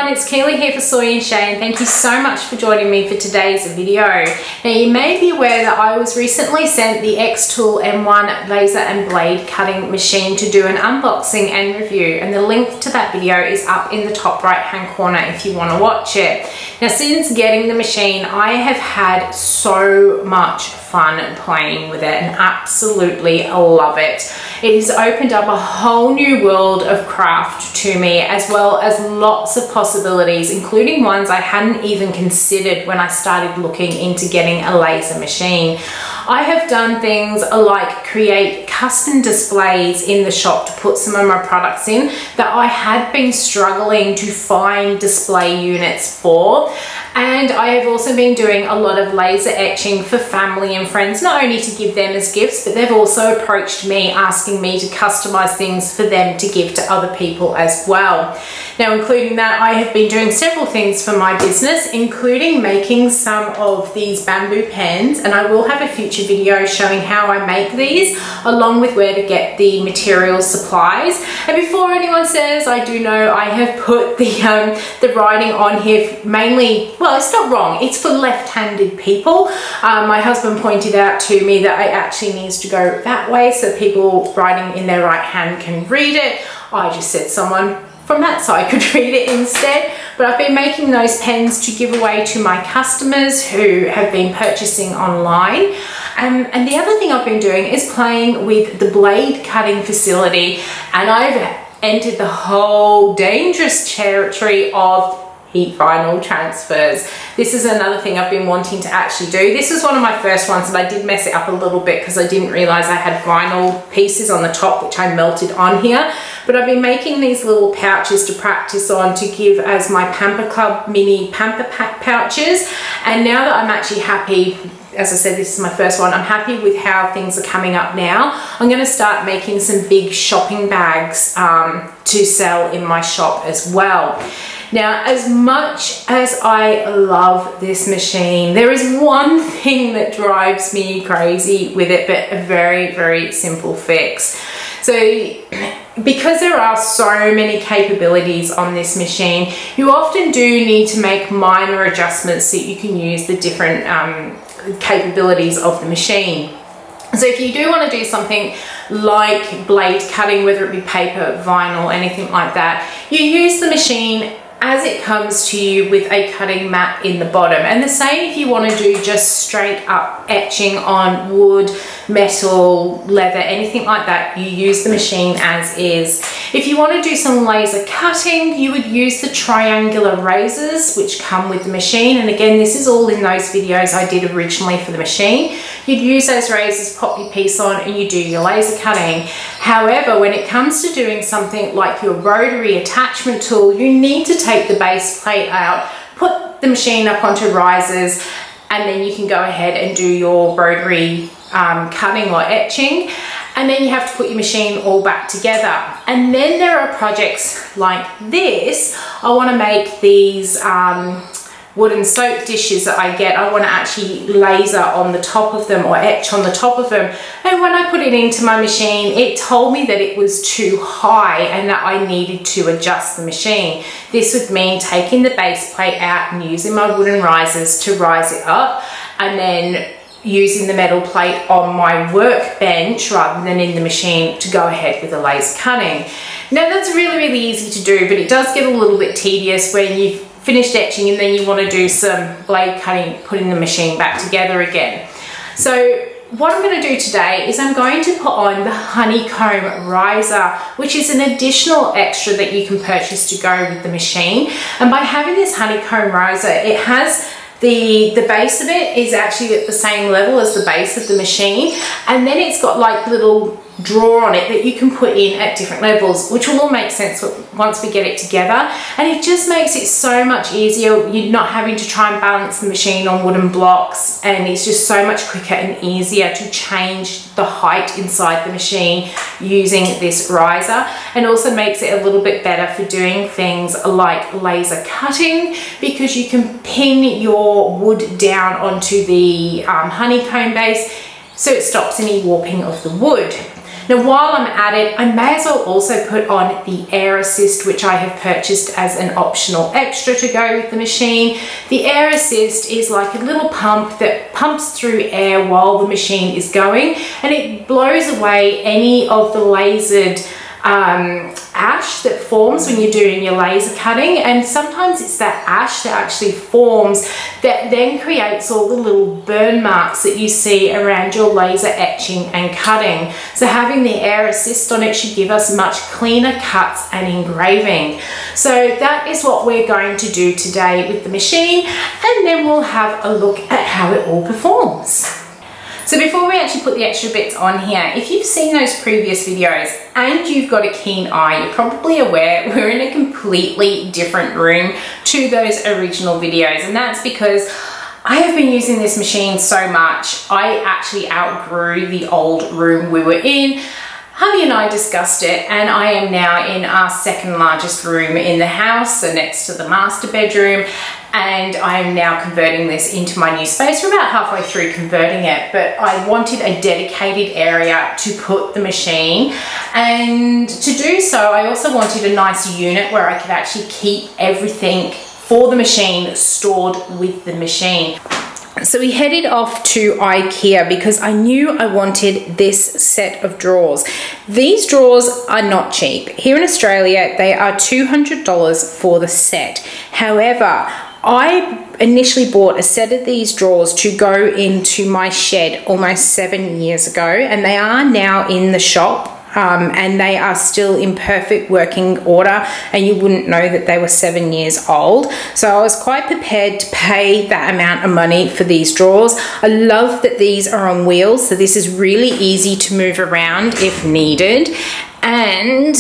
everyone, it's Keely here for Soy and Shea, and thank you so much for joining me for today's video. Now you may be aware that I was recently sent the xTool M1 laser and blade cutting machine to do an unboxing and review, and the link to that video is up in the top right hand corner if you want to watch it. Now since getting the machine, I have had so much fun playing with it and absolutely love it. It has opened up a whole new world of craft to me, as well as lots of possibilities, including ones I hadn't even considered when I started looking into getting a laser machine. I have done things like create custom displays in the shop to put some of my products in that I had been struggling to find display units for. And I have also been doing a lot of laser etching for family and friends, not only to give them as gifts, but they've also approached me asking me to customize things for them to give to other people as well. Now, including that, I have been doing several things for my business, including making some of these bamboo pens, and I will have a future video showing how I make these, along with where to get the materials supplies. And before anyone says, I do know I have put the writing on here mainly, well, it's not wrong, it's for left-handed people. My husband pointed out to me that it actually needs to go that way so people writing in their right hand can read it. I just said someone from that side could read it instead. But I've been making those pens to give away to my customers who have been purchasing online. And the other thing I've been doing is playing with the blade cutting facility, and I've entered the whole dangerous territory of heat vinyl transfers. This is another thing I've been wanting to actually do. This is one of my first ones, and I did mess it up a little bit because I didn't realize I had vinyl pieces on the top which I melted on here. But I've been making these little pouches to practice on to give as my Pamper Club mini pamper pack pouches. And now that I'm actually happy, as I said, this is my first one, I'm happy with how things are coming up now. I'm going to start making some big shopping bags to sell in my shop as well. Now, as much as I love this machine, there is one thing that drives me crazy with it, but a very, very simple fix. So, because there are so many capabilities on this machine, you often do need to make minor adjustments so you can use the different capabilities of the machine. So if you do want to do something like blade cutting, whether it be paper, vinyl, anything like that, you use the machine as it comes to you with a cutting mat in the bottom. And the same if you want to do just straight up etching on wood, metal, leather, anything like that, you use the machine as is. If you want to do some laser cutting, you would use the triangular razors which come with the machine. And again, this is all in those videos I did originally for the machine. You'd use those razors, pop your piece on, and you do your laser cutting. However, when it comes to doing something like your rotary attachment tool, you need to take the base plate out, put the machine up onto risers, and then you can go ahead and do your rotary cutting or etching. And then you have to put your machine all back together. And then there are projects like this. I want to make these wooden soap dishes that I get. I want to actually laser on the top of them or etch on the top of them. And when I put it into my machine, it told me that it was too high and that I needed to adjust the machine. This would mean taking the base plate out and using my wooden risers to rise it up, and then using the metal plate on my workbench rather than in the machine to go ahead with the laser cutting. Now that's really, really easy to do, but it does get a little bit tedious when you've finished etching and then you want to do some blade cutting, putting the machine back together again. So what I'm going to do today is I'm going to put on the honeycomb riser, which is an additional extra that you can purchase to go with the machine. And by having this honeycomb riser, it has the base of it is actually at the same level as the base of the machine, and then it's got like little drawer on it that you can put in at different levels, which will all make sense once we get it together. And it just makes it so much easier. You're not having to try and balance the machine on wooden blocks, and it's just so much quicker and easier to change the height inside the machine using this riser. And also makes it a little bit better for doing things like laser cutting, because you can pin your wood down onto the honeycomb base so it stops any warping of the wood. Now while I'm at it, I may as well also put on the air assist, which I have purchased as an optional extra to go with the machine. The air assist is like a little pump that pumps through air while the machine is going, and it blows away any of the lasered ash that forms when you're doing your laser cutting. And sometimes it's that ash that actually forms that then creates all the little burn marks that you see around your laser etching and cutting. So having the air assist on it should give us much cleaner cuts and engraving. So that is what we're going to do today with the machine, and then we'll have a look at how it all performs. So before we actually put the extra bits on here, if you've seen those previous videos and you've got a keen eye, you're probably aware we're in a completely different room to those original videos. And that's because I have been using this machine so much, I actually outgrew the old room we were in. Hubby and I discussed it, and I am now in our second largest room in the house, so next to the master bedroom, and I am now converting this into my new space. We're about halfway through converting it, but I wanted a dedicated area to put the machine, and to do so I also wanted a nice unit where I could actually keep everything for the machine stored with the machine. So we headed off to IKEA because I knew I wanted this set of drawers. These drawers are not cheap. Here in Australia, they are $200 for the set. However, I initially bought a set of these drawers to go into my shed almost 7 years ago, and they are now in the shop. And they are still in perfect working order, and you wouldn't know that they were 7 years old. So I was quite prepared to pay that amount of money for these drawers. I love that these are on wheels, so this is really easy to move around if needed. And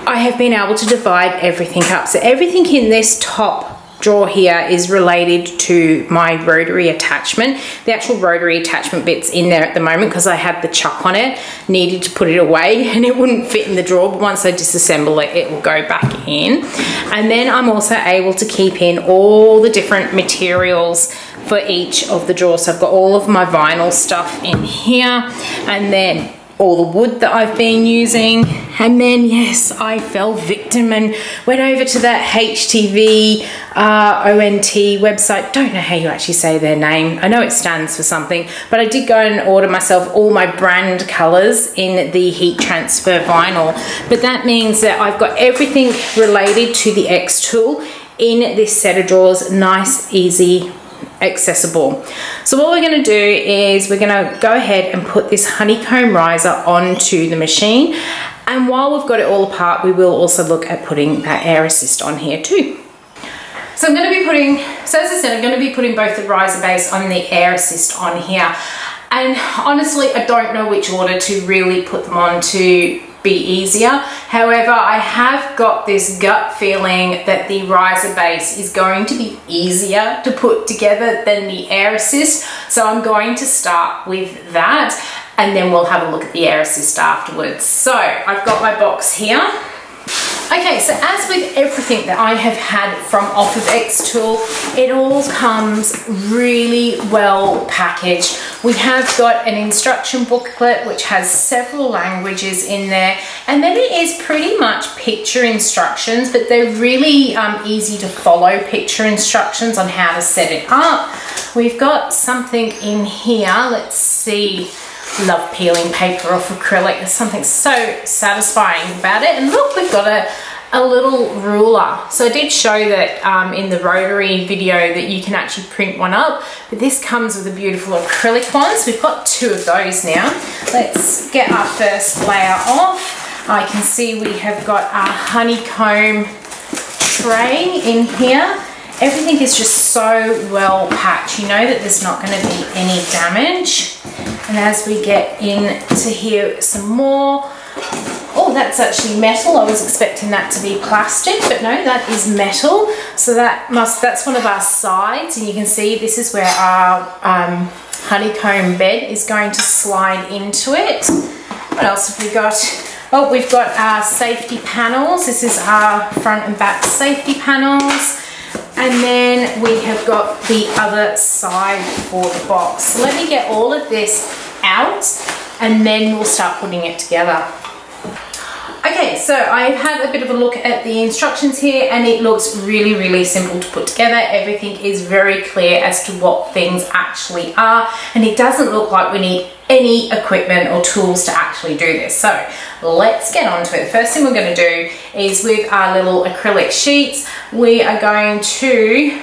I have been able to divide everything up. So everything in this top drawer here is related to my rotary attachment. The actual rotary attachment bit's in there at the moment because I had the chuck on it, needed to put it away, and it wouldn't fit in the drawer, but once I disassemble it, it will go back in. And then I'm also able to keep in all the different materials for each of the drawers. So I've got all of my vinyl stuff in here, and then all the wood that I've been using. And then yes, I fell victim and went over to that HTV ONT website. Don't know how you actually say their name. I know it stands for something, but I did go and order myself all my brand colors in the heat transfer vinyl. But that means that I've got everything related to the xTool in this set of drawers. Nice, easy, accessible. So what we're going to do is we're going to go ahead and put this honeycomb riser onto the machine, and while we've got it all apart, we will also look at putting that air assist on here too. So I'm going to be putting, so as I said, I'm going to be putting both the riser base on the air assist on here, and honestly I don't know which order to really put them on to be easier. However, I have got this gut feeling that the riser base is going to be easier to put together than the air assist, so I'm going to start with that, and then we'll have a look at the air assist afterwards. So I've got my box here. Okay, so as with everything that I have had from off of xTool, it all comes really well packaged. We have got an instruction booklet which has several languages in there, and then it is pretty much picture instructions, but they're really easy to follow picture instructions on how to set it up. We've got something in here, let's see. Love peeling paper off acrylic. There's something so satisfying about it. And look, we've got a little ruler. So I did show that in the rotary video that you can actually print one up, but this comes with a beautiful acrylic one. So we've got two of those now. Let's get our first layer off. I can see we have got our honeycomb tray in here. Everything is just so well packed. You know that there's not going to be any damage. And as we get into here some more, oh, that's actually metal. I was expecting that to be plastic, but no, that is metal. So that's one of our sides, and you can see this is where our honeycomb bed is going to slide into it. What else have we got? Oh, we've got our safety panels. This is our front and back safety panels. And then we have got the other side for the box. So let me get all of this out and then we'll start putting it together. Okay, so I've had a bit of a look at the instructions here, and it looks really simple to put together. Everything is very clear as to what things actually are, and it doesn't look like we need any equipment or tools to actually do this. So let's get on to it. The first thing we're going to do is, with our little acrylic sheets, we are going to,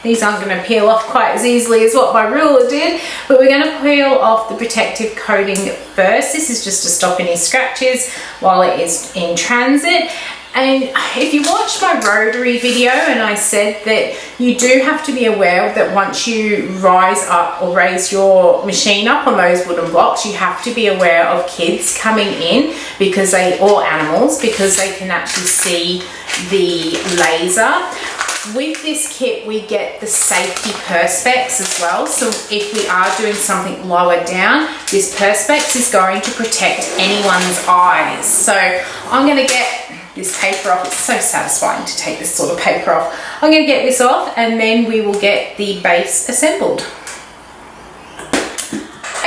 these aren't going to peel off quite as easily as what my ruler did, but we're going to peel off the protective coating first. This is just to stop any scratches while it is in transit. And if you watched my rotary video, and I said that you do have to be aware that once you rise up or raise your machine up on those wooden blocks, you have to be aware of kids coming in, because or animals, because they can actually see the laser. With this kit, we get the safety perspex as well. So if we are doing something lower down, this perspex is going to protect anyone's eyes. So I'm going to get this paper off. It's so satisfying to take this sort of paper off. I'm going to get this off, and then we will get the base assembled.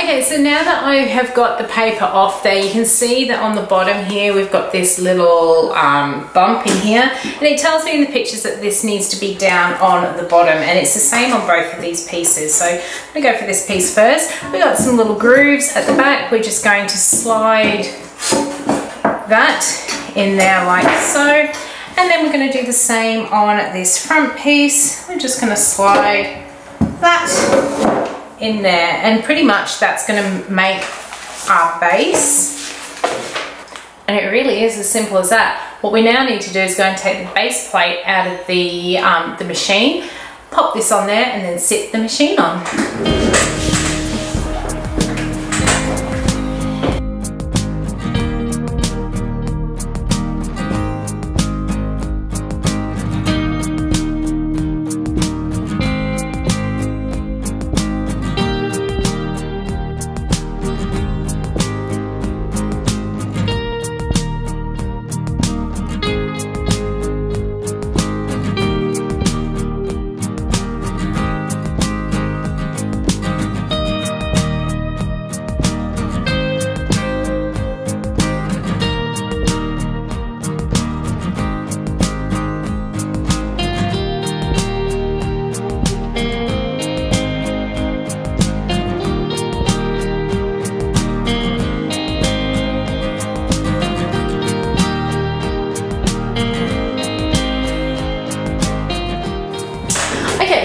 Okay, so now that I have got the paper off there, you can see that on the bottom here we've got this little bump in here, and it tells me in the pictures that this needs to be down on the bottom, and it's the same on both of these pieces. So I'm going to go for this piece first. We've got some little grooves at the back. We're just going to slide that in there like so, and then we're going to do the same on this front piece. We're just going to slide that in there, and pretty much that's going to make our base, and it really is as simple as that. What we now need to do is go and take the base plate out of the machine, pop this on there, and then sit the machine on.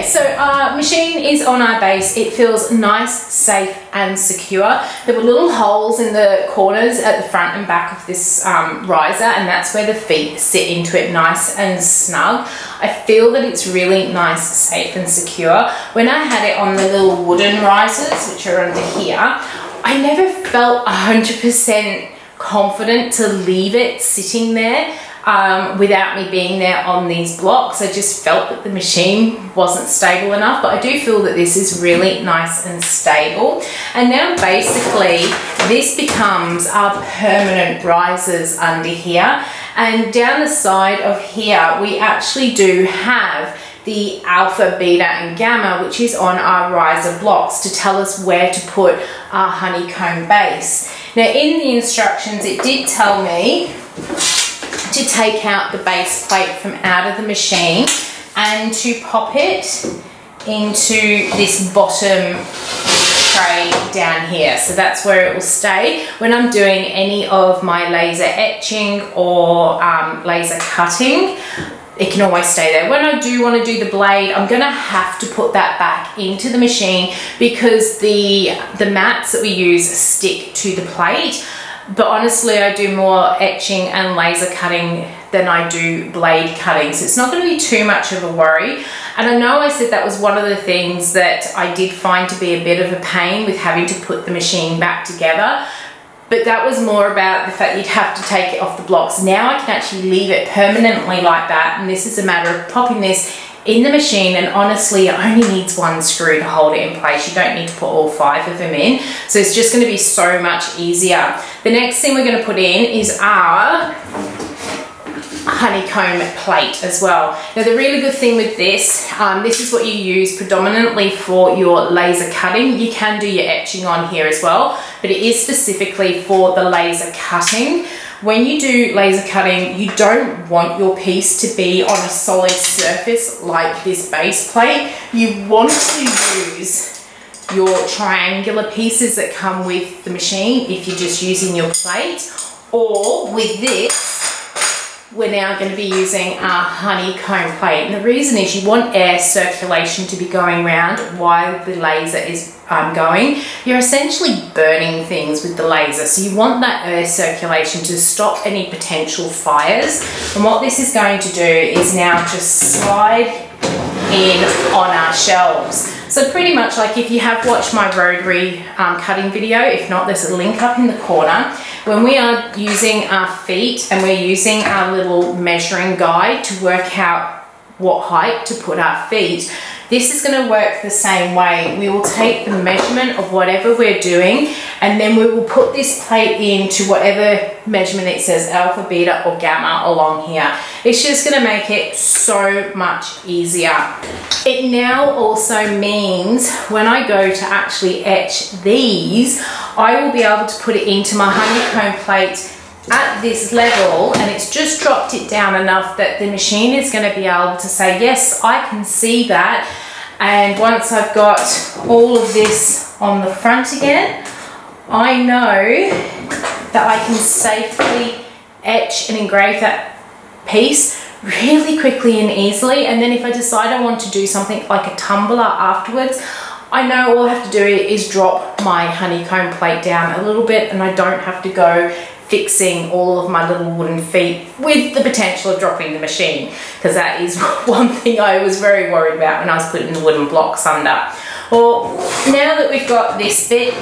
So our machine is on our base. It feels nice, safe and secure. There were little holes in the corners at the front and back of this riser, and that's where the feet sit into it nice and snug. I feel that it's really nice, safe and secure. When I had it on the little wooden risers, which are under here, I never felt 100% confident to leave it sitting there without me being there on these blocks. I just felt that the machine wasn't stable enough, but I do feel that this is really nice and stable. And now basically this becomes our permanent risers under here, and down the side of here we actually do have the alpha, beta and gamma, which is on our riser blocks to tell us where to put our honeycomb base. Now in the instructions it did tell me to take out the base plate from out of the machine and to pop it into this bottom tray down here. So that's where it will stay when I'm doing any of my laser etching or laser cutting. It can always stay there. When I do want to do the blade, I'm going to have to put that back into the machine because the mats that we use stick to the plate. But honestly, I do more etching and laser cutting than I do blade cutting. So it's not going to be too much of a worry. And I know I said that was one of the things that I did find to be a bit of a pain with having to put the machine back together. But that was more about the fact you'd have to take it off the blocks. Now I can actually leave it permanently like that. And this is a matter of popping this in the machine, and honestly it only needs one screw to hold it in place. You don't need to put all 5 of them in. So it's just going to be so much easier. The next thing we're going to put in is our honeycomb plate as well. Now the really good thing with this, this is what you use predominantly for your laser cutting. You can do your etching on here as well, but it is specifically for the laser cutting. When you do laser cutting, you don't want your piece to be on a solid surface like this base plate. You want to use your triangular pieces that come with the machine if you're just using your plate, or with this, we're now going to be using our honeycomb plate. And the reason is you want air circulation to be going around while the laser is going. You're essentially burning things with the laser, so you want that air circulation to stop any potential fires. And what this is going to do is now just slide in on our shelves. So pretty much like if you have watched my rotary cutting video, if not, there's a link up in the corner. When we are using our feet and we're using our little measuring guide to work out what height to put our feet, this is going to work the same way. We will take the measurement of whatever we're doing, and then we will put this plate into whatever measurement it says, alpha, beta, or gamma along here. It's just going to make it so much easier. It now also means when I go to actually etch these, I will be able to put it into my honeycomb plate at this level, and it's just dropped it down enough that the machine is going to be able to say, yes, I can see that. And once I've got all of this on the front again, I know that I can safely etch and engrave that piece really quickly and easily. And then if I decide I want to do something like a tumbler afterwards, I know all I have to do is drop my honeycomb plate down a little bit, and I don't have to go fixing all of my little wooden feet with the potential of dropping the machine, because that is one thing I was very worried about when I was putting the wooden blocks under. Well, now that we've got this bit,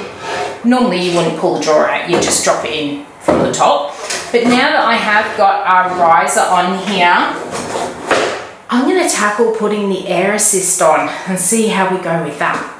normally you wouldn't pull the drawer out, you just drop it in from the top. But now that I have got our riser on here, I'm going to tackle putting the air assist on and see how we go with that.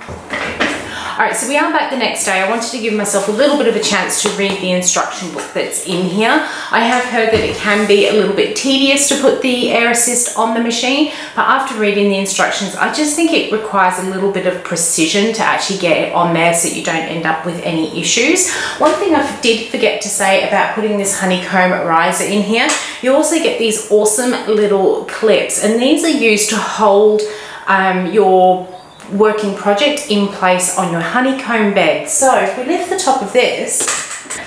Alright, so we are back the next day. I wanted to give myself a little bit of a chance to read the instruction book that's in here. I have heard that it can be a little bit tedious to put the air assist on the machine, but after reading the instructions, I just think it requires a little bit of precision to actually get it on there so you don't end up with any issues. One thing I did forget to say about putting this honeycomb riser in here, you also get these awesome little clips, and these are used to hold your working project in place on your honeycomb bed. So if we lift the top of this,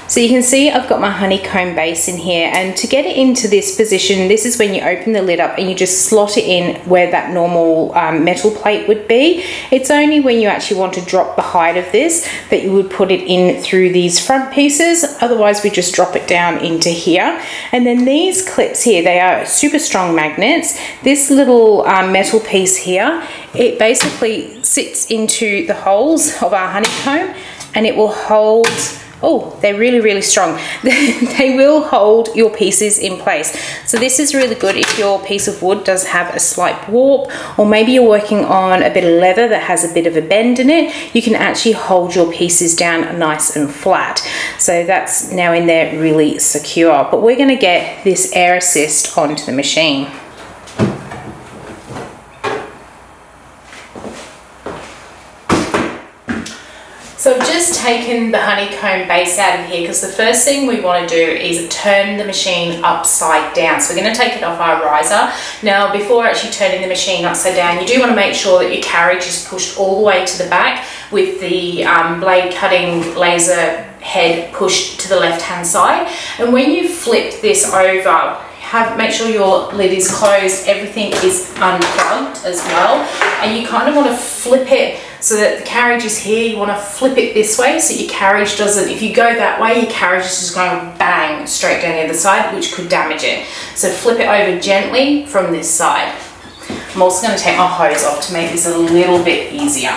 so you can see I've got my honeycomb base in here, and to get it into this position, this is when you open the lid up and you just slot it in where that normal metal plate would be. It's only when you actually want to drop the height of this that you would put it in through these front pieces, otherwise we just drop it down into here. And then these clips here, they are super strong magnets. This little metal piece here, it basically sits into the holes of our honeycomb, and it will hold, oh, they're really, really strong. They will hold your pieces in place. So this is really good if your piece of wood does have a slight warp, or maybe you're working on a bit of leather that has a bit of a bend in it. You can actually hold your pieces down nice and flat. So that's now in there really secure. But we're going to get this air assist onto the machine. So I've just taken the honeycomb base out of here, because the first thing we want to do is turn the machine upside down. So we're going to take it off our riser. Now, before actually turning the machine upside down, you do want to make sure that your carriage is pushed all the way to the back, with the blade cutting laser head pushed to the left hand side. And when you flip this over, make sure your lid is closed, everything is unplugged as well, and you kind of want to flip it so that the carriage is here. You want to flip it this way so your carriage doesn't, if you go that way, your carriage is just going bang straight down the other side, which could damage it. So flip it over gently from this side. I'm also going to take my hose off to make this a little bit easier.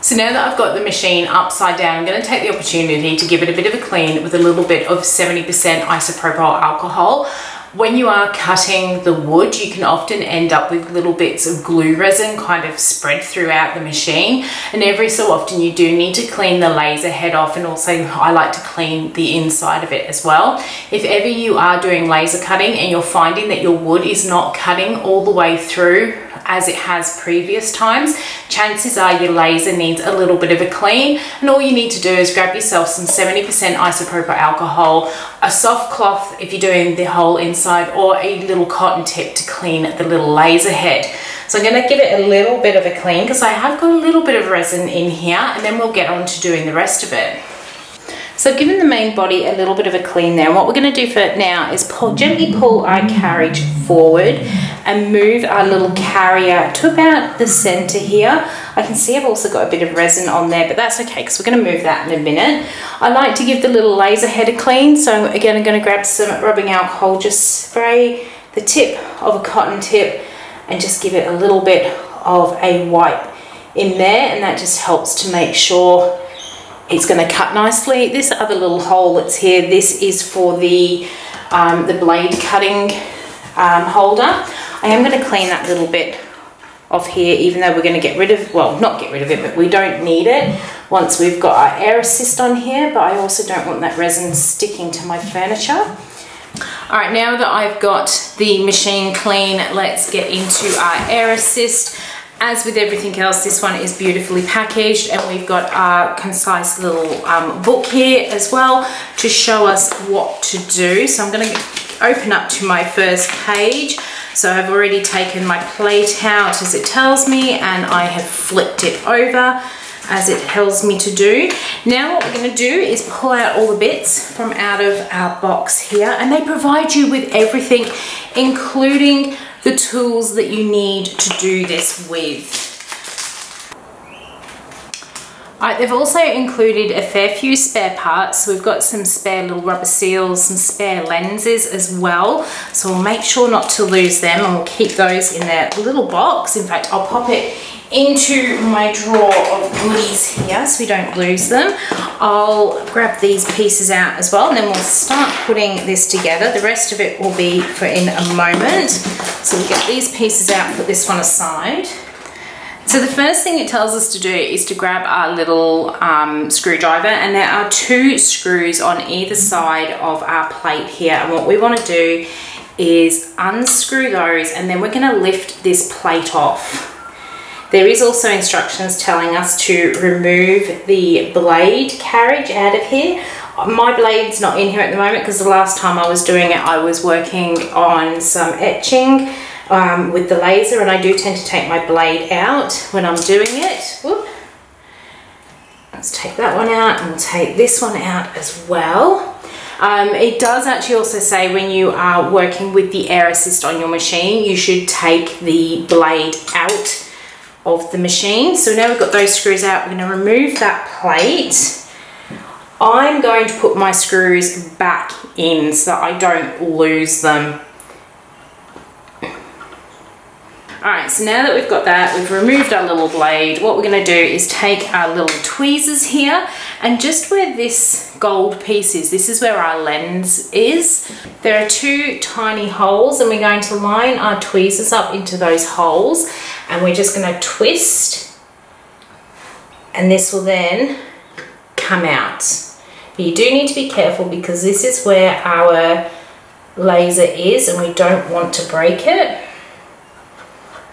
So So now that I've got the machine upside down, I'm going to take the opportunity to give it a bit of a clean with a little bit of 70% isopropyl alcohol. When you are cutting the wood, you can often end up with little bits of glue resin kind of spread throughout the machine, and every so often you do need to clean the laser head off, and also I like to clean the inside of it as well. If ever you are doing laser cutting and you're finding that your wood is not cutting all the way through as it has previous times, chances are your laser needs a little bit of a clean, and all you need to do is grab yourself some 70% isopropyl alcohol, a soft cloth if you're doing the whole inside, or a little cotton tip to clean the little laser head. So I'm going to give it a little bit of a clean because I have got a little bit of resin in here, and then we'll get on to doing the rest of it. So I've given the main body a little bit of a clean there, and what we're going to do for now is gently pull our carriage forward and move our little carrier to about the center here. I can see I've also got a bit of resin on there, but that's okay because we're going to move that in a minute. I like to give the little laser head a clean, so again I'm going to grab some rubbing alcohol, just spray the tip of a cotton tip and just give it a little bit of a wipe in there, and that just helps to make sure it's going to cut nicely. This other little hole that's here, this is for the blade cutting holder. I am going to clean that little bit off here, even though we're going to get rid of, well, not get rid of it, but we don't need it once we've got our air assist on here, but I also don't want that resin sticking to my furniture. All right, now that I've got the machine clean, let's get into our air assist. As with everything else, this one is beautifully packaged, and we've got our concise little book here as well to show us what to do. So I'm going to open up to my first page. So I've already taken my plate out as it tells me, and I have flipped it over as it tells me to do. Now what we're going to do is pull out all the bits from out of our box here, and they provide you with everything, including the tools that you need to do this with. Alright, they've also included a fair few spare parts. So we've got some spare little rubber seals, some spare lenses as well. So we'll make sure not to lose them, and we'll keep those in their little box. In fact, I'll pop it into my drawer of goodies here so we don't lose them. I'll grab these pieces out as well, and then we'll start putting this together. The rest of it will be for in a moment. So we'll get these pieces out, put this one aside. So the first thing it tells us to do is to grab our little screwdriver, and there are 2 screws on either side of our plate here, and what we want to do is unscrew those, and then we're going to lift this plate off. There is also instructions telling us to remove the blade carriage out of here. My blade's not in here at the moment because the last time I was doing it, I was working on some etching with the laser, and I do tend to take my blade out when I'm doing it. Whoop. Let's take that one out, and we'll take this one out as well. It does actually also say when you are working with the air assist on your machine, you should take the blade out of the machine. So now we've got those screws out, we're going to remove that plate. I'm going to put my screws back in so that I don't lose them. Alright, so now that we've got that, we've removed our little blade, what we're going to do is take our little tweezers here, and just where this gold piece is, this is where our lens is. There are 2 tiny holes, and we're going to line our tweezers up into those holes, and we're just going to twist, and this will then come out. But you do need to be careful because this is where our laser is, and we don't want to break it.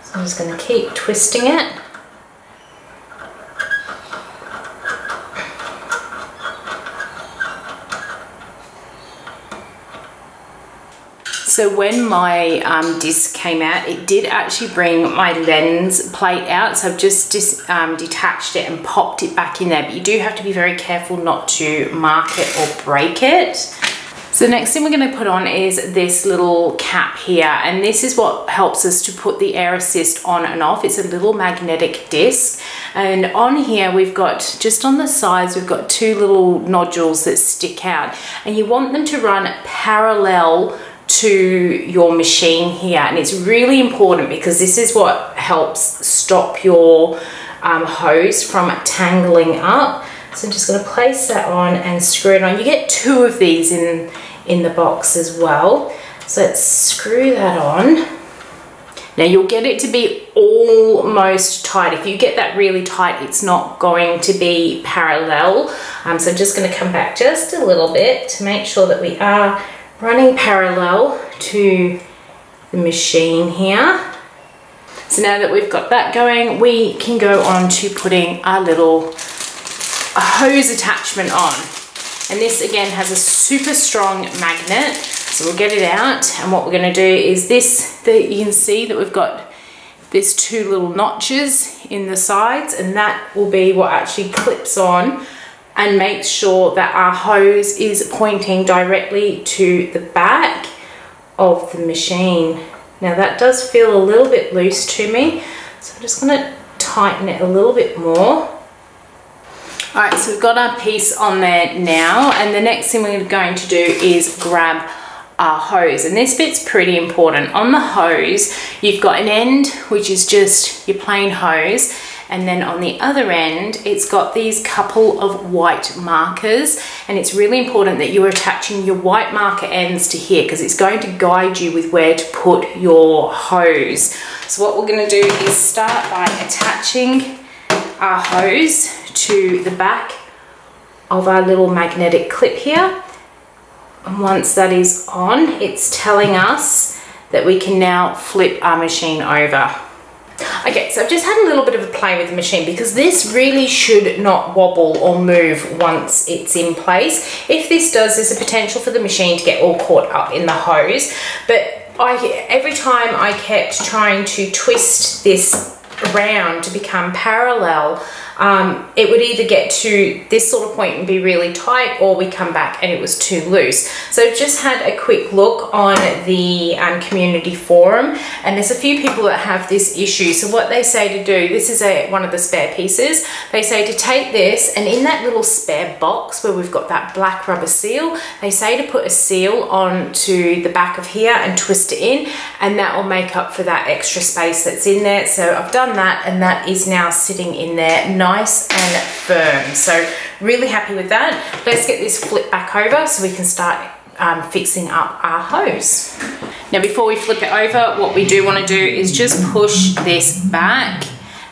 So I'm just going to keep twisting it. So when my disc came out, it did actually bring my lens plate out. So I've just detached it and popped it back in there. But you do have to be very careful not to mark it or break it. So the next thing we're going to put on is this little cap here, and this is what helps us to put the air assist on and off. It's a little magnetic disc, and on here we've got, just on the sides, we've got 2 little nodules that stick out, and you want them to run parallel to your machine here, and it's really important because this is what helps stop your hose from tangling up. So I'm just going to place that on and screw it on. You get 2 of these in the box as well. So let's screw that on. Now you'll get it to be almost tight. If you get that really tight, it's not going to be parallel. So I'm just going to come back just a little bit to make sure that we are running parallel to the machine here. So now that we've got that going, we can go on to putting our little hose attachment on. And this again has a super strong magnet. So we'll get it out, and what we're going to do is you can see that we've got these 2 little notches in the sides, and that will be what actually clips on and makes sure that our hose is pointing directly to the back of the machine. Now that does feel a little bit loose to me, so I'm just going to tighten it a little bit more. Alright, so we've got our piece on there now, and the next thing we're going to do is grab our hose, and this bit's pretty important. On the hose, you've got an end which is just your plain hose, and then on the other end it's got these couple of white markers, and it's really important that you're attaching your white marker ends to here because it's going to guide you with where to put your hose. So what we're going to do is start by attaching our hose to the back of our little magnetic clip here, and once that is on, it's telling us that we can now flip our machine over. Okay, so I've just had a little bit of a play with the machine because this really should not wobble or move once it's in place. If this does, there's a potential for the machine to get all caught up in the hose, but every time I kept trying to twist this around to become parallel, it would either get to this sort of point and be really tight, or we come back and it was too loose. So I've just had a quick look on the community forum, and there's a few people that have this issue. So what they say to do, this is one of the spare pieces, they say to take this, and in that little spare box where we've got that black rubber seal, they say to put a seal onto the back of here and twist it in, and that will make up for that extra space that's in there. So I've done that, and that is now sitting in there nice and firm. So really happy with that. Let's get this flipped back over so we can start fixing up our hose. Now before we flip it over, what we do want to do is just push this back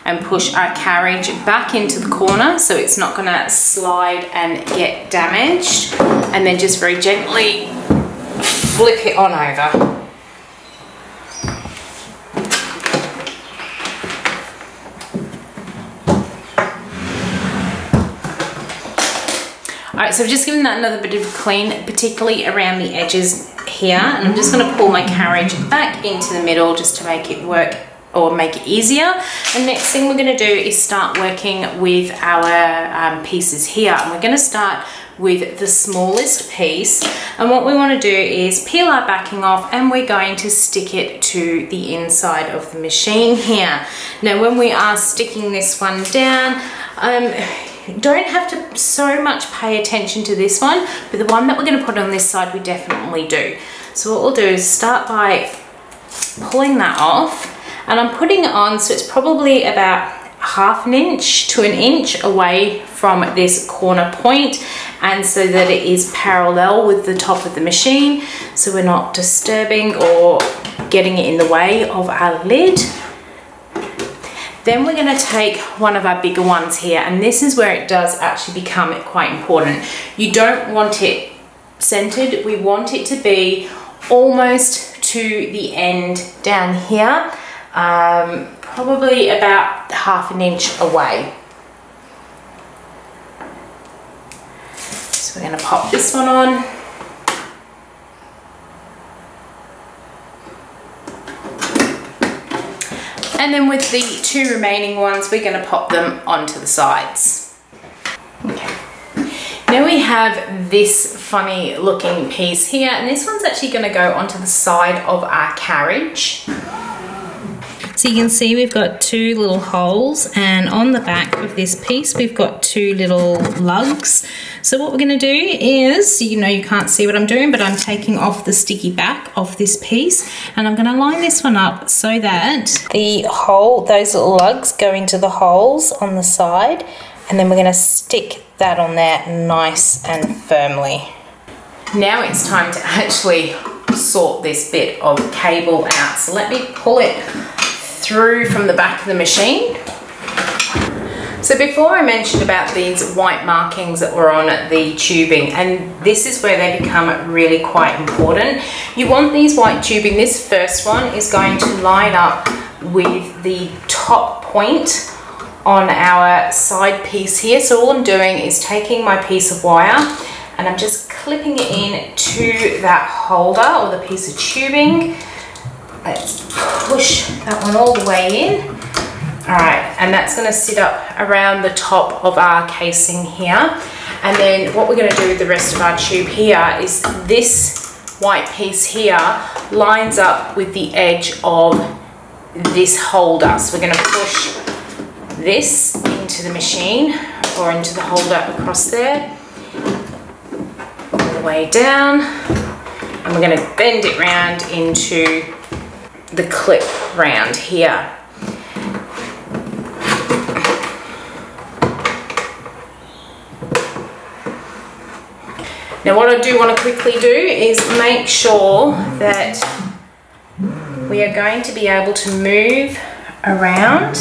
and push our carriage back into the corner so it's not going to slide and get damaged, and then just very gently flip it on over. Alright, so I've just given that another bit of a clean, particularly around the edges here, and I'm just going to pull my carriage back into the middle just to make it work or make it easier. And next thing we're going to do is start working with our pieces here, and we're going to start with the smallest piece, and what we want to do is peel our backing off, and we're going to stick it to the inside of the machine here. Now when we are sticking this one down, don't have to so much pay attention to this one, but the one that we're going to put on this side we definitely do. So what we'll do is start by pulling that off, and I'm putting it on so it's probably about ½ inch to 1 inch away from this corner point, and so that it is parallel with the top of the machine, so we're not disturbing or getting it in the way of our lid. Then we're going to take one of our bigger ones here, and this is where it does actually become quite important. You don't want it centered, we want it to be almost to the end down here, probably about ½ inch away. So we're going to pop this one on. And then with the 2 remaining ones, we're going to pop them onto the sides. Okay. Now we have this funny looking piece here, and this one's actually going to go onto the side of our carriage. So you can see we've got 2 little holes, and on the back of this piece we've got 2 little lugs. So what we're going to do is, you know, you can't see what I'm doing, but I'm taking off the sticky back of this piece, and I'm going to line this one up so that those little lugs go into the holes on the side, and then we're going to stick that on there nice and firmly. Now it's time to actually sort this bit of cable out. So let me pull it through from the back of the machine. So before I mentioned about these white markings that were on the tubing, and this is where they become really quite important. You want these white tubing, this first one is going to line up with the top point on our side piece here. So all I'm doing is taking my piece of wire and I'm just clipping it in to that holder or the piece of tubing. Let's push that one all the way in. All right, and that's going to sit up around the top of our casing here. And then what we're going to do with the rest of our tube here is this white piece here lines up with the edge of this holder. So we're going to push this into the machine or into the holder across there, all the way down, and we're going to bend it round into the clip round here. Now what I do want to quickly do is make sure that we are going to be able to move around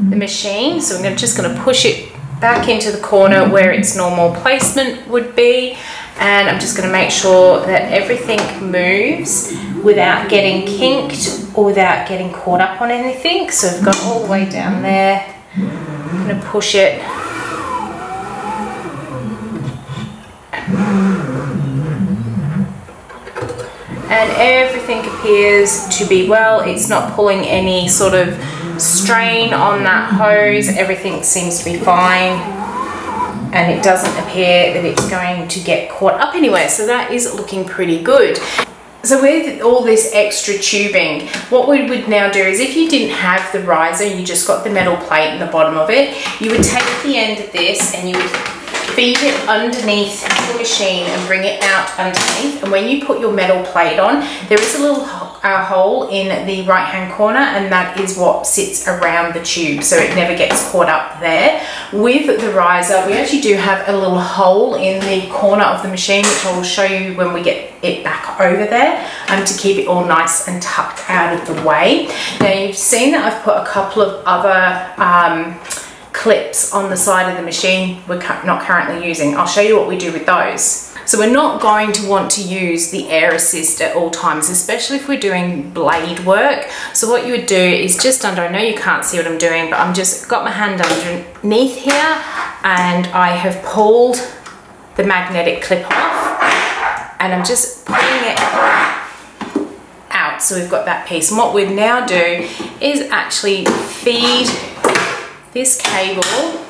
the machine. So I'm just going to push it back into the corner where its normal placement would be, and I'm just going to make sure that everything moves without getting kinked or without getting caught up on anything. So I've got all the way down there. I'm going to push it and everything appears to be well. It's not pulling any sort of strain on that hose. Everything seems to be fine, and it doesn't appear that it's going to get caught up anywhere. So that is looking pretty good. So with all this extra tubing, what we would now do is, if you didn't have the riser, you just got the metal plate in the bottom of it, you would take the end of this and you would feed it underneath the machine and bring it out underneath. And when you put your metal plate on, there is a little hole in the right hand corner, and that is what sits around the tube, so it never gets caught up there. With the riser, we actually do have a little hole in the corner of the machine, which I will show you when we get it back over there, to keep it all nice and tucked out of the way. Now you've seen that I've put a couple of other clips on the side of the machine we're not currently using. I'll show you what we do with those. So we're not going to want to use the air assist at all times, especially if we're doing blade work. So what you would do is just under, I know you can't see what I'm doing, but I'm just got my hand underneath here and I have pulled the magnetic clip off and I'm just pulling it out. So we've got that piece. And what we'd now do is actually feed this cable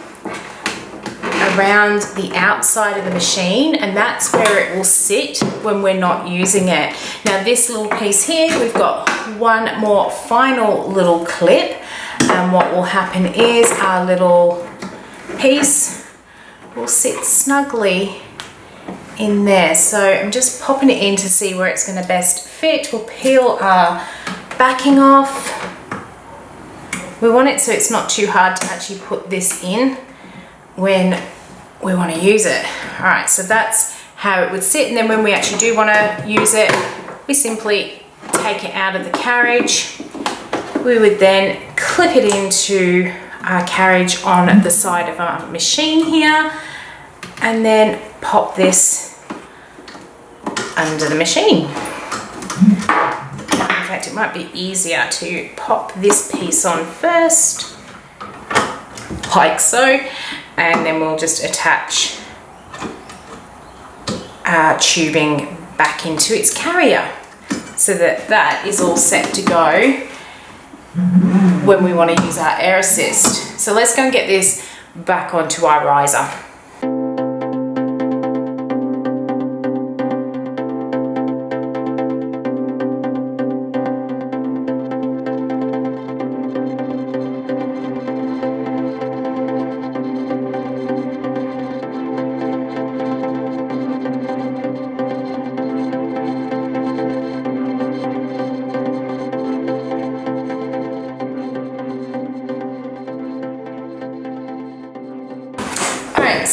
around the outside of the machine, and that's where it will sit when we're not using it. Now this little piece here, we've got one more final little clip, and what will happen is our little piece will sit snugly in there. So I'm just popping it in to see where it's going to best fit. We'll peel our backing off. We want it so it's not too hard to actually put this in when we want to use it. All right, so that's how it would sit. And then when we actually do want to use it, we simply take it out of the carriage. We would then clip it into our carriage on the side of our machine here, and then pop this under the machine. In fact, it might be easier to pop this piece on first, like so, and then we'll just attach our tubing back into its carrier so that that is all set to go when we want to use our air assist. So let's go and get this back onto our riser.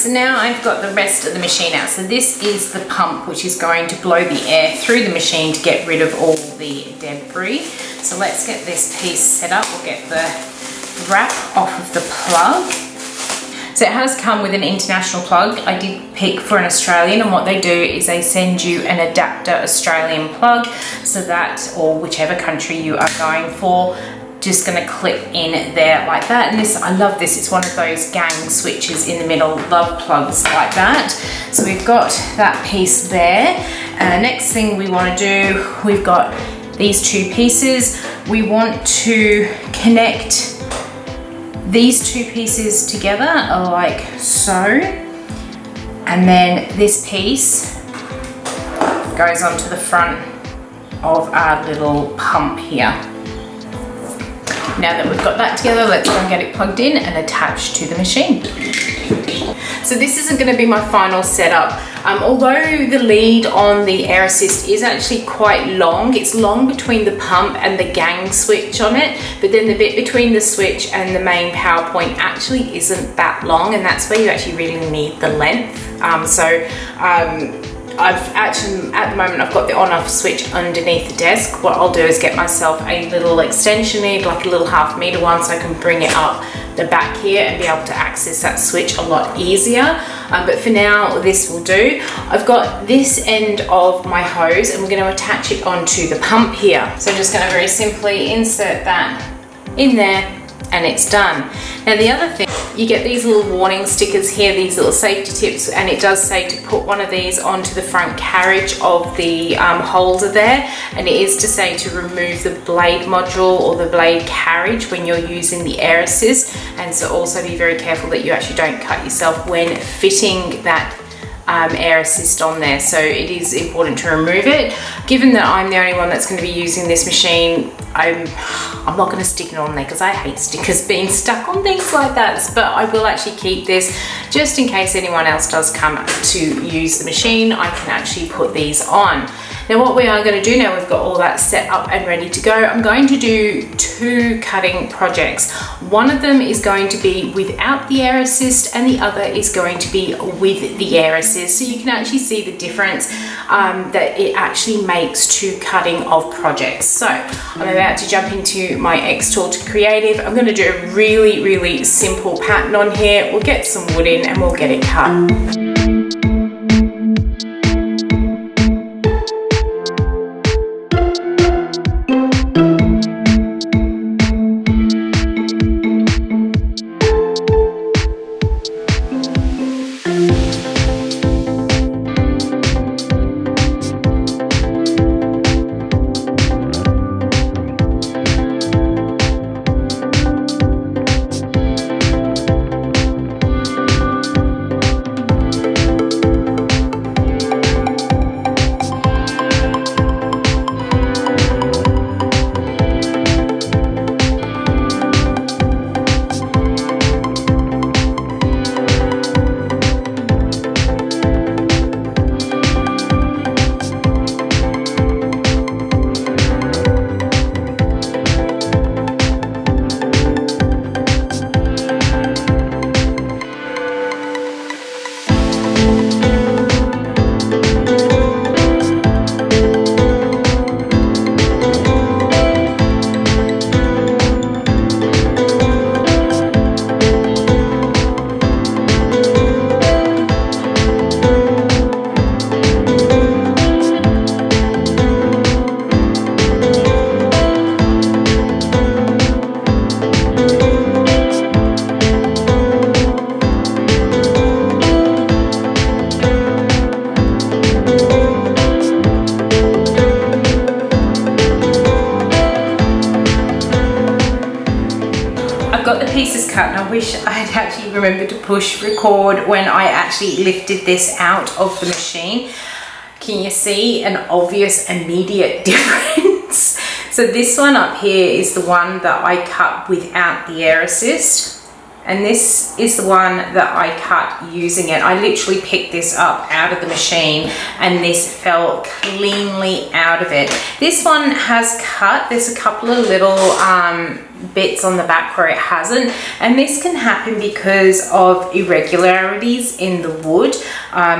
so now I've got the rest of the machine out. So this is the pump, which is going to blow the air through the machine to get rid of all the debris. So let's get this piece set up. We'll get the wrap off of the plug. So it has come with an international plug. I did pick for an Australian, and what they do is they send you an adapter Australian plug, so that, or whichever country you are going for, just gonna clip in there like that. And this, I love this, it's one of those gang switches in the middle. Love plugs like that. So we've got that piece there. Next thing we want to do, we've got these two pieces. We want to connect these two pieces together like so, and then this piece goes onto the front of our little pump here. Now that we've got that together, let's go and get it plugged in and attached to the machine. So this isn't going to be my final setup. Although the lead on the air assist is actually quite long, it's long between the pump and the gang switch on it, but then the bit between the switch and the main power point actually isn't that long, and that's where you actually really need the length. I've actually, at the moment, I've got the on-off switch underneath the desk. What I'll do is get myself a little extension lead, like a little 1/2 meter one, so I can bring it up the back here and be able to access that switch a lot easier. But for now, this will do. I've got this end of my hose, and we're going to attach it onto the pump here. So I'm just going to very simply insert that in there, and it's done. Now the other thing, you get these little warning stickers here, these little safety tips, and it does say to put one of these onto the front carriage of the holder there, and it is to say to remove the blade module or the blade carriage when you're using the air assist, and so also be very careful that you actually don't cut yourself when fitting that air assist on there. So it is important to remove it. Given that I'm the only one that's going to be using this machine, I'm not going to stick it on there because I hate stickers being stuck on things like that, but I will actually keep this just in case anyone else does come to use the machine. I can actually put these on. Now what we are going to do, now we've got all that set up and ready to go, I'm going to do 2 cutting projects. One of them is going to be without the air assist, and the other is going to be with the air assist, so you can actually see the difference that it actually makes to cutting of projects. So I'm about to jump into my xTool to Creative. I'm going to do a really simple pattern on here. We'll get some wood in and we'll get it cut. Pieces cut, and I wish I had actually remembered to push record when I actually lifted this out of the machine. Can you see an obvious immediate difference? So this one up here is the one that I cut without the air assist, and this is the one that I cut using it. I literally picked this up out of the machine and this fell cleanly out of it. This one has cut. There's a couple of little bits on the back where it hasn't, and this can happen because of irregularities in the wood.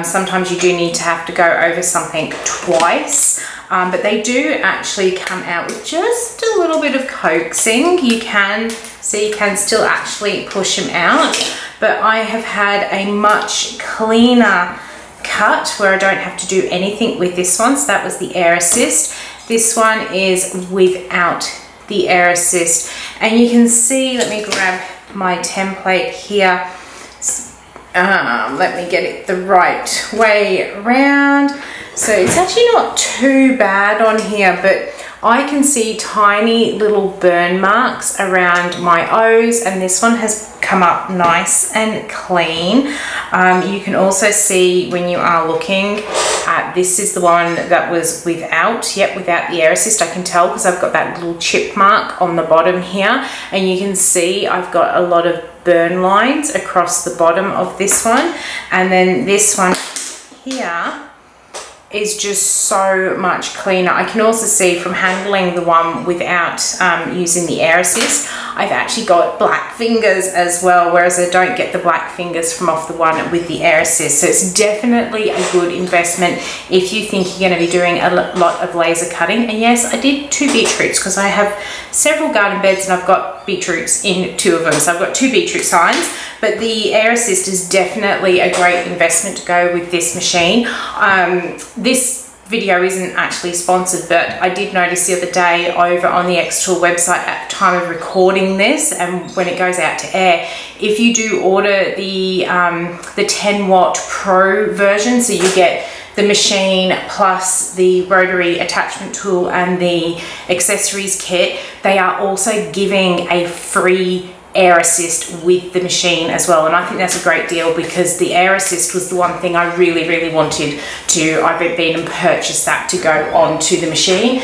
Sometimes you do need to have to go over something twice. But they do actually come out with just a little bit of coaxing. You can see, you can still actually push them out, but I have had a much cleaner cut where I don't have to do anything with this one. So that was the air assist. This one is without the air assist, and you can see, let me grab my template here. Let me get it the right way around. So it's actually not too bad on here, but I can see tiny little burn marks around my O's, and this one has come up nice and clean. You can also see when you are looking at, this is the one that was without the air assist. I can tell because I've got that little chip mark on the bottom here, and you can see I've got a lot of burn lines across the bottom of this one, and then this one here is just so much cleaner. I can also see from handling the one without using the air assist, I've actually got black fingers as well, whereas I don't get the black fingers from off the one with the air assist. So it's definitely a good investment if you think you're going to be doing a lot of laser cutting. And yes, I did 2 beetroots because I have several garden beds and I've got beetroots in 2 of them. So I've got 2 beetroot signs, but the air assist is definitely a great investment to go with this machine. This video isn't actually sponsored, but I did notice the other day over on the xTool website at the time of recording this, and when it goes out to air, if you do order the 10 watt pro version, so you get the machine plus the rotary attachment tool and the accessories kit, they are also giving a free air assist with the machine as well. And I think that's a great deal because the air assist was the one thing I really wanted to, I've been and purchased that to go onto the machine.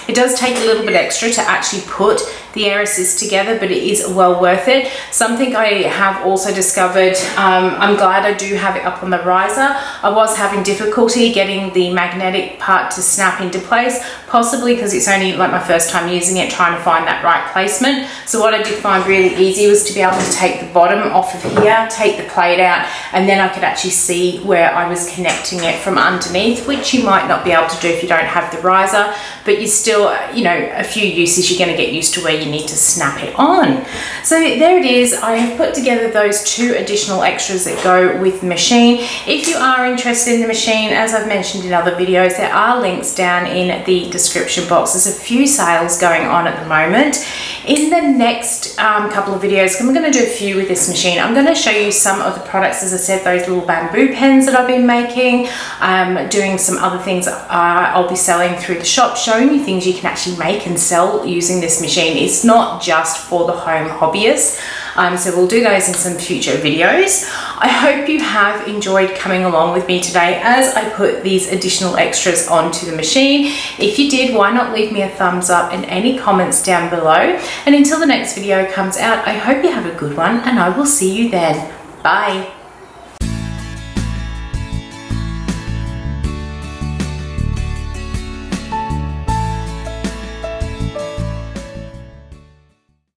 It does take a little bit extra to actually put the air assist together, but it is well worth it. Something I have also discovered, I'm glad I do have it up on the riser. I was having difficulty getting the magnetic part to snap into place, possibly because it's only like my first time using it, trying to find that right placement. So what I did find really easy was to be able to take the bottom off of here, take the plate out, and then I could actually see where I was connecting it from underneath, which you might not be able to do if you don't have the riser, but you still, you know, a few uses you're going to get used to where you need to snap it on. So there it is. I have put together those 2 additional extras that go with the machine. If you are interested in the machine, as I've mentioned in other videos, there are links down in the description box. There's a few sales going on at the moment. In the next couple of videos, I'm going to do a few with this machine. I'm going to show you some of the products, as I said, those little bamboo pens that I've been making, doing some other things I'll be selling through the shop, showing you things you can actually make and sell using this machine. It's not just for the home hobbyist. So we'll do those in some future videos. I hope you have enjoyed coming along with me today as I put these additional extras onto the machine. If you did, why not leave me a thumbs up and any comments down below. And until the next video comes out, I hope you have a good one, and I will see you then. Bye.